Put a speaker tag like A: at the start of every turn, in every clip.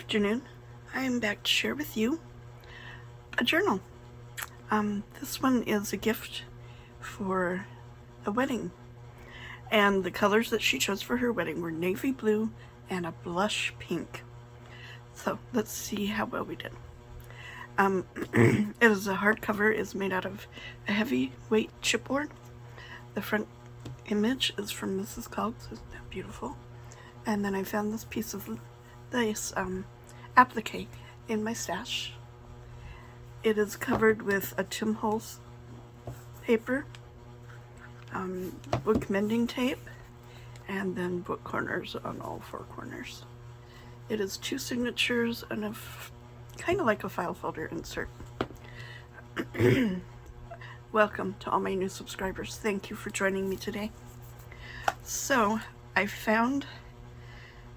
A: afternoon. I am back to share with you a journal. This one is a gift for a wedding, and the colors that she chose for her wedding were navy blue and a blush pink. So let's see how well we did. It is a hardcover, is made out of a heavyweight chipboard. The front image is from Mrs. Coggs. Isn't that beautiful? And then I found this piece of lace applique in my stash. It is covered with a Tim Holtz paper, book mending tape, and then book corners on all four corners. It is 2 signatures and a kind of like a file folder insert. Welcome to all my new subscribers. Thank you for joining me today. So I found,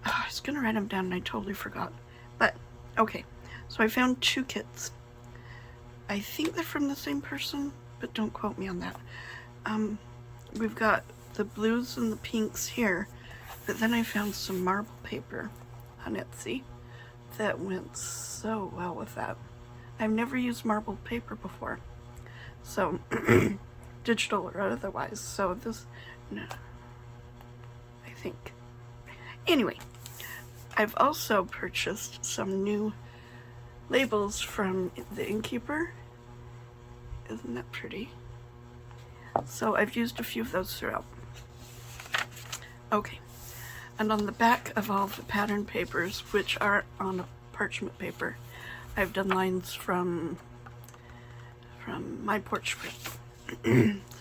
A: I was gonna write them down and I totally forgot, but okay. So I found 2 kits. I think they're from the same person, but don't quote me on that. We've got the blues and the pinks here, but then I found some marble paper on Etsy that went so well with that. I've never used marble paper before, so digital or otherwise. So this, no, I think. Anyway, I've also purchased some new labels from the Innkeeper. Isn't that pretty? So I've used a few of those throughout. Okay, and on the back of all the pattern papers, which are on a parchment paper, I've done lines from my porch script.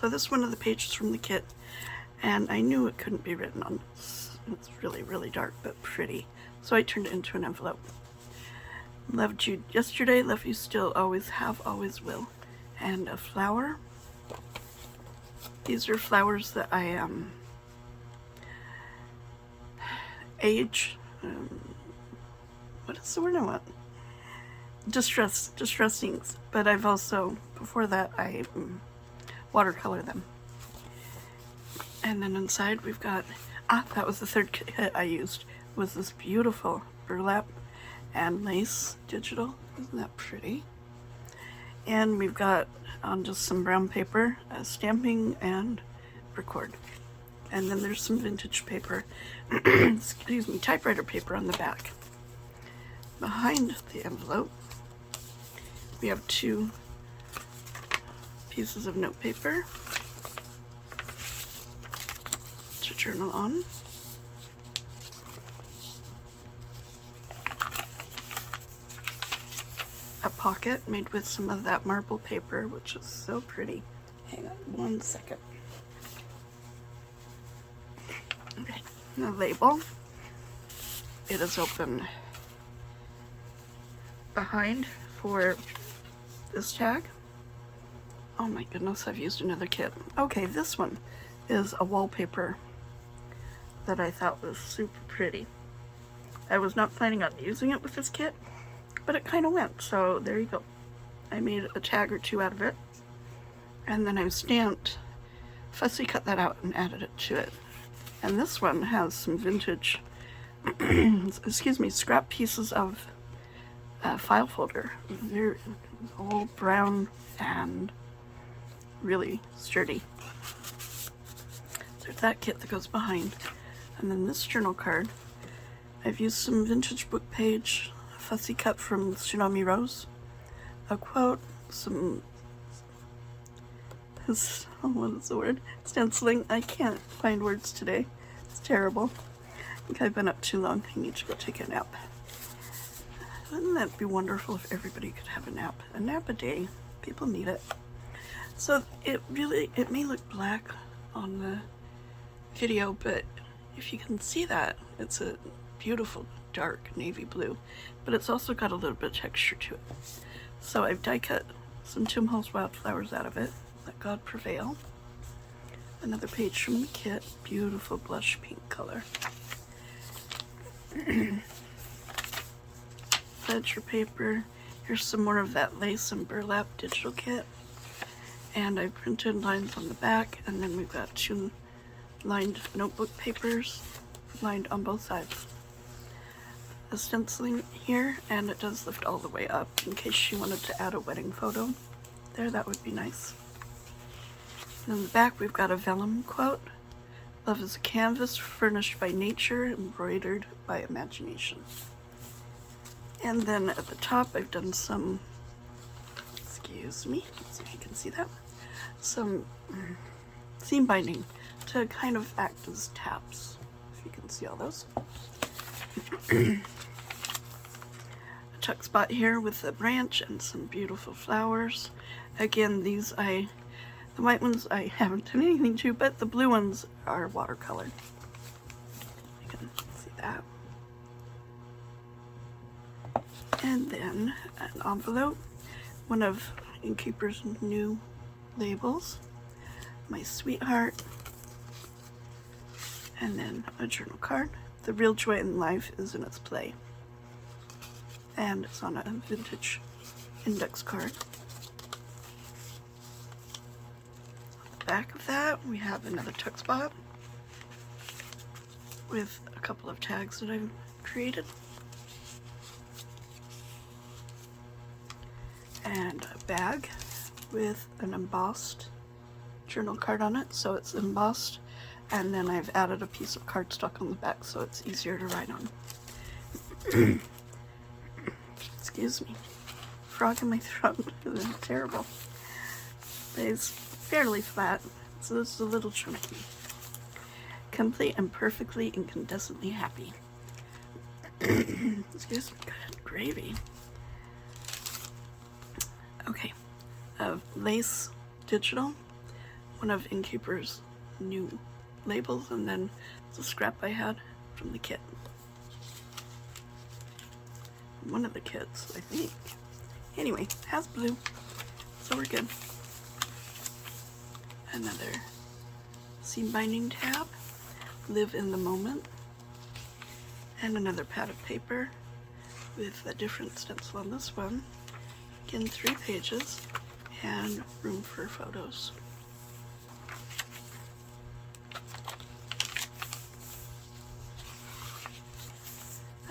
A: So this one of the pages from the kit, and I knew it couldn't be written on. It's really, really dark, but pretty. So I turned it into an envelope. Loved you yesterday, love you still, always have, always will. And a flower. These are flowers that I age. What is the word I want? Distressings. But I've also, before that, I watercolor them. And then inside we've got, that was the third kit I used, was this beautiful burlap and lace digital. Isn't that pretty? And we've got on just some brown paper, stamping and record. And then there's some vintage paper, excuse me, typewriter paper on the back. Behind the envelope, we have 2 pieces of note paper to journal on. A pocket made with some of that marble paper, which is so pretty. Hang on 1 second. Okay, the label. It is open behind for this tag. Oh my goodness, I've used another kit. Okay, this one is a wallpaper that I thought was super pretty. I was not planning on using it with this kit, but it kind of went, so there you go. I made a tag or 2 out of it, and then I stamped, fussy cut that out and added it to it. And this one has some vintage, excuse me, scrap pieces of file folder. They're all brown and really sturdy. There's that kit that goes behind. And then this journal card, I've used some vintage book page, fussy cut from Tsunami Rose, a quote, some, what is the word? Stenciling. I can't find words today. It's terrible. I think I've been up too long. I need to go take a nap. Wouldn't that be wonderful if everybody could have a nap? A nap a day. People need it. So it may look black on the video, but if you can see that, it's a beautiful dark navy blue, but it's also got a little bit of texture to it. So I've die cut some Tim Holtz wildflowers out of it. Let God prevail. Another page from the kit, beautiful blush pink color. Ledger paper. Here's some more of that lace and burlap digital kit. And I printed lines on the back, and then we've got 2 lined notebook papers lined on both sides. the stenciling here, and it does lift all the way up in case she wanted to add a wedding photo there. That would be nice. And in the back we've got a vellum quote. Love is a canvas furnished by nature, embroidered by imagination. And then at the top I've done some, excuse me, let's see if you can see that, some seam binding to kind of act as tabs, if you can see all those. A tuck spot here with a branch and some beautiful flowers. Again, these the white ones I haven't done anything to, but the blue ones are watercolored. You can see that. And then an envelope, one of Innkeeper's new labels, my sweetheart, and then a journal card. The real joy in life is in its play. And it's on a vintage index card. On the back of that, we have another tuck spot with a couple of tags that I've created. And a bag with an embossed journal card on it, so it's embossed. And then I've added a piece of cardstock on the back so it's easier to write on. Excuse me. Frog in my throat. Terrible. But it's fairly flat, so this is a little chunky. Complete and perfectly incandescently happy. Excuse me. Good gravy. Okay. Lace Digital. One of Innkeeper's new labels, and then the scrap I had from the kit. One of the kits, I think. Anyway, has blue, so we're good. Another seam binding tab, live in the moment, and another pad of paper with a different stencil on this one. Again, 3 pages and room for photos.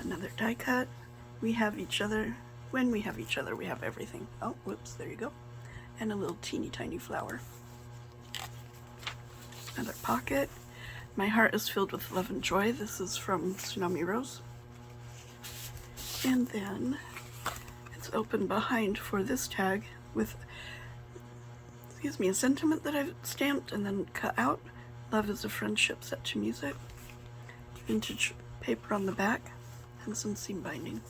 A: Another die cut. We have each other. When we have each other, we have everything. Oh, whoops, there you go. And a little teeny tiny flower. Another pocket. My heart is filled with love and joy. This is from Tsunami Rose. And then it's open behind for this tag with, excuse me, a sentiment that I've stamped and then cut out. Love is a friendship set to music. Vintage paper on the back. And some seam binding,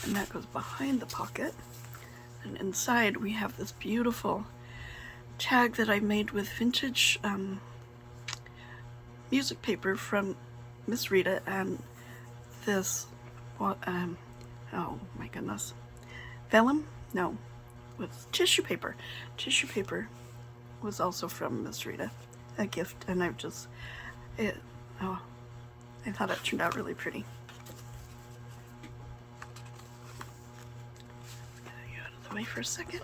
A: and that goes behind the pocket. And inside we have this beautiful tag that I made with vintage music paper from Miss Rita, and this oh my goodness, vellum? No, with tissue paper. Tissue paper was also from Miss Rita, a gift, and I've just I thought it turned out really pretty. Away for a second.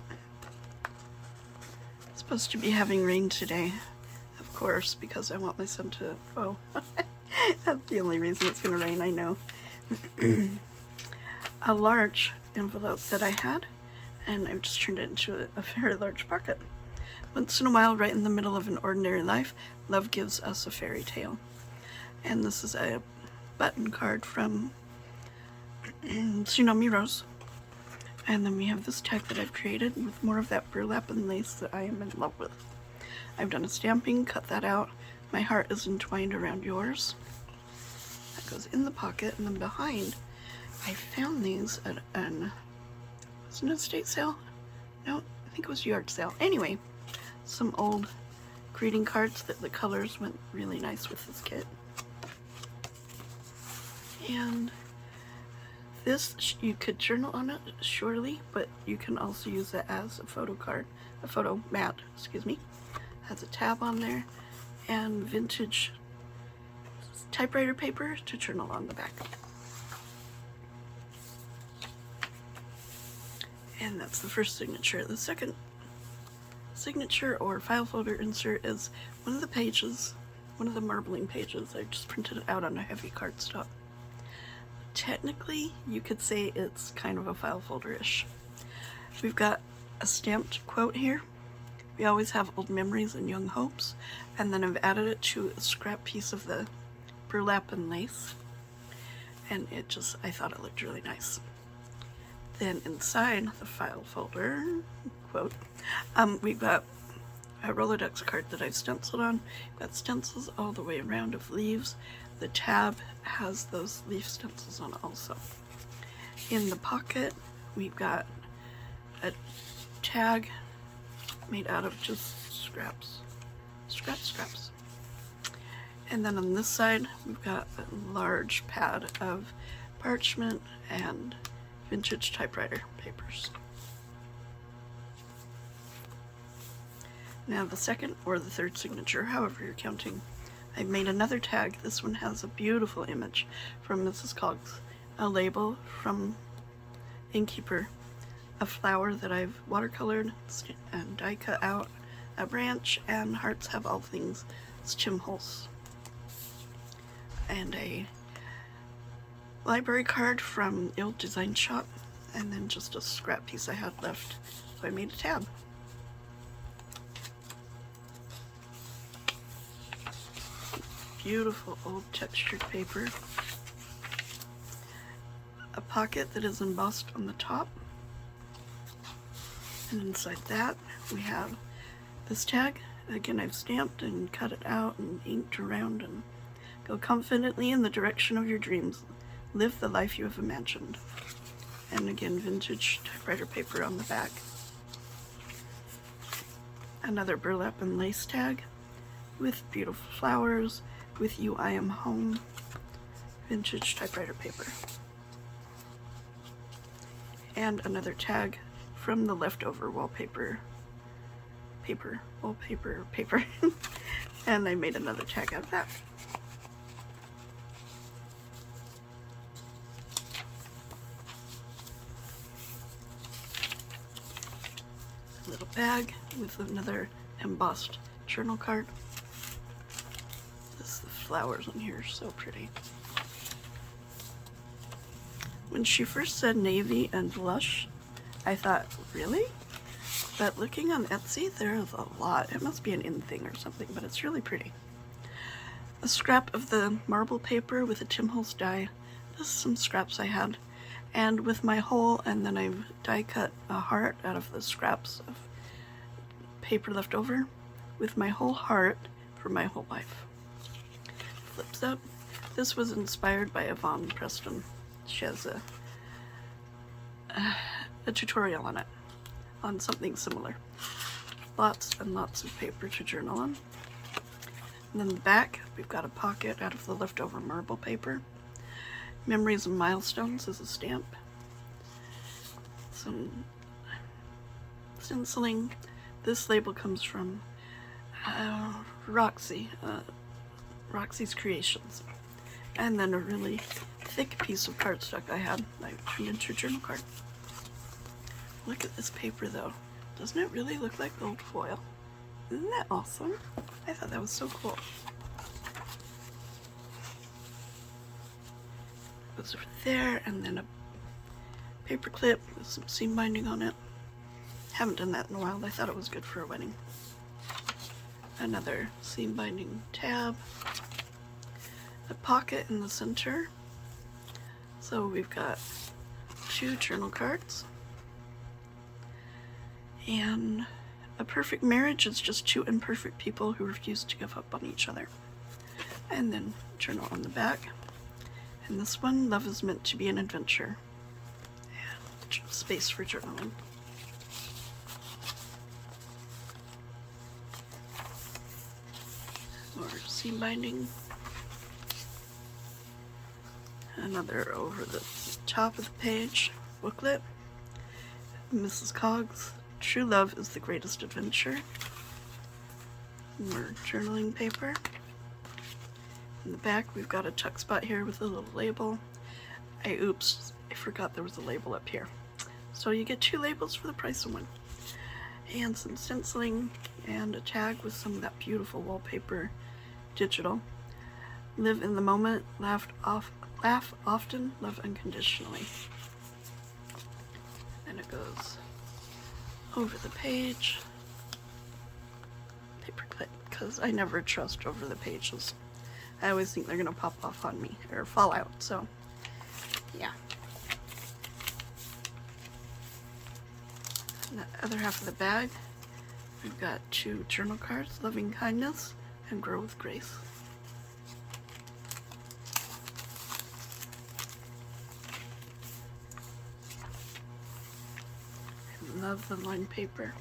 A: It's supposed to be having rain today, of course, because I want my son to, oh, that's the only reason it's going to rain, I know. A large envelope that I had, and I've just turned it into a very large pocket. Once in a while, right in the middle of an ordinary life, love gives us a fairy tale. And this is a button card from Tsunami Rose. And then we have this tag that I've created with more of that burlap and lace that I am in love with. I've done a stamping, cut that out. My heart is entwined around yours. That goes in the pocket, and then behind, I found these at was it an estate sale? No, I think it was yard sale. Anyway, some old greeting cards that the colors went really nice with this kit. And this, you could journal on it, surely, but you can also use it as a photo card, a photo mat, excuse me. Has a tab on there, and vintage typewriter paper to journal on the back. And that's the first signature. The second signature or file folder insert is one of the pages, one of the marbling pages. I just printed it out on a heavy cardstock. technically you could say it's kind of a file folder-ish. We've got a stamped quote here. We always have old memories and young hopes, and then I've added it to a scrap piece of the burlap and lace, and I thought it looked really nice. Then inside the file folder quote, we've got a Rolodex card that I've stenciled on. We've got stencils all the way around of leaves. The tab has those leaf stencils on also. In the pocket, we've got a tag made out of just scraps. And then on this side, we've got a large pad of parchment and vintage typewriter papers. Now the second or the third signature, however you're counting, I've made another tag. This one has a beautiful image from Mrs. Coggs, a label from Innkeeper, a flower that I've watercolored and die cut out, a branch, and hearts have all things Chimholes, and a library card from the old design shop, and then just a scrap piece I had left, so I made a tab. Beautiful old textured paper, a pocket that is embossed on the top, and inside that we have this tag. Again, I've stamped and cut it out and inked around, and go confidently in the direction of your dreams. Live the life you have imagined. And again, vintage typewriter paper on the back. Another burlap and lace tag with beautiful flowers. With you I am home. Vintage typewriter paper. And another tag from the leftover wallpaper. Paper. And I made another tag out of that. A little bag with another embossed journal card. The flowers in here are so pretty. When she first said navy and blush, I thought, really? But looking on Etsy, there is a lot. It must be an in thing or something, but it's really pretty. A scrap of the marble paper with a Chimholes die. Just some scraps I had. And with my whole, and then I've die cut a heart out of the scraps of paper left over with my whole heart for my whole life. Flips up. This was inspired by Yvonne Preston. She has a tutorial on it, on something similar. Lots and lots of paper to journal on. And then the back, we've got a pocket out of the leftover marble paper. Memories and Milestones is a stamp. Some stenciling. This label comes from Roxy, Roxy's Creations. And then a really thick piece of cardstock I had, I turned into a journal card. Look at this paper though. Doesn't it really look like gold foil? Isn't that awesome? I thought that was so cool. Goes over there, and then a paper clip with some seam binding on it. Haven't done that in a while. I thought it was good for a wedding. Another seam binding tab. A pocket in the center. So we've got 2 journal cards. And a perfect marriage is just 2 imperfect people who refuse to give up on each other. And then journal on the back. And this one, love is meant to be an adventure. And space for journaling. More seam binding. Another over the top of the page booklet. Mrs. Coggs, true love is the greatest adventure. More journaling paper. In the back, we've got a tuck spot here with a little label. I forgot there was a label up here. So you get 2 labels for the price of 1. And some stenciling and a tag with some of that beautiful wallpaper digital. Live in the moment, laugh Laugh often, love unconditionally. And it goes over the page. Paper clip, because I never trust over the pages. I always think they're gonna pop off on me or fall out, so yeah. And the other half of the bag, we've got 2 journal cards, Loving Kindness and Grow with Grace. I love the lined paper.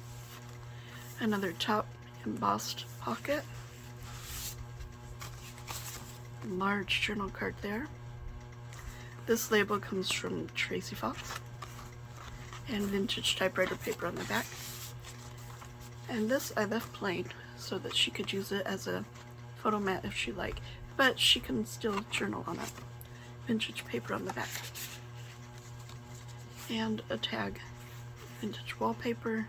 A: Another top embossed pocket. Large journal card there. This label comes from Tracy Fox. And vintage typewriter paper on the back. And this I left plain so that she could use it as a photo mat if she liked, but she can still journal on it. Vintage paper on the back. And a tag. Vintage wallpaper.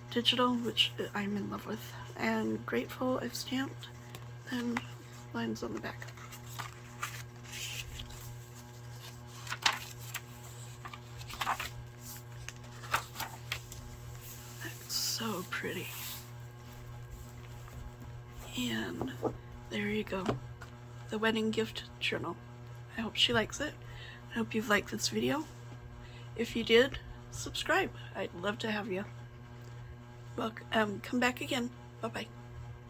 A: Digital, which I'm in love with. And Grateful I've stamped. And lines on the back. That's so pretty. And there you go. The wedding gift journal. I hope she likes it. I hope you've liked this video. If you did, subscribe. I'd love to have you. Well, come back again. Bye-bye.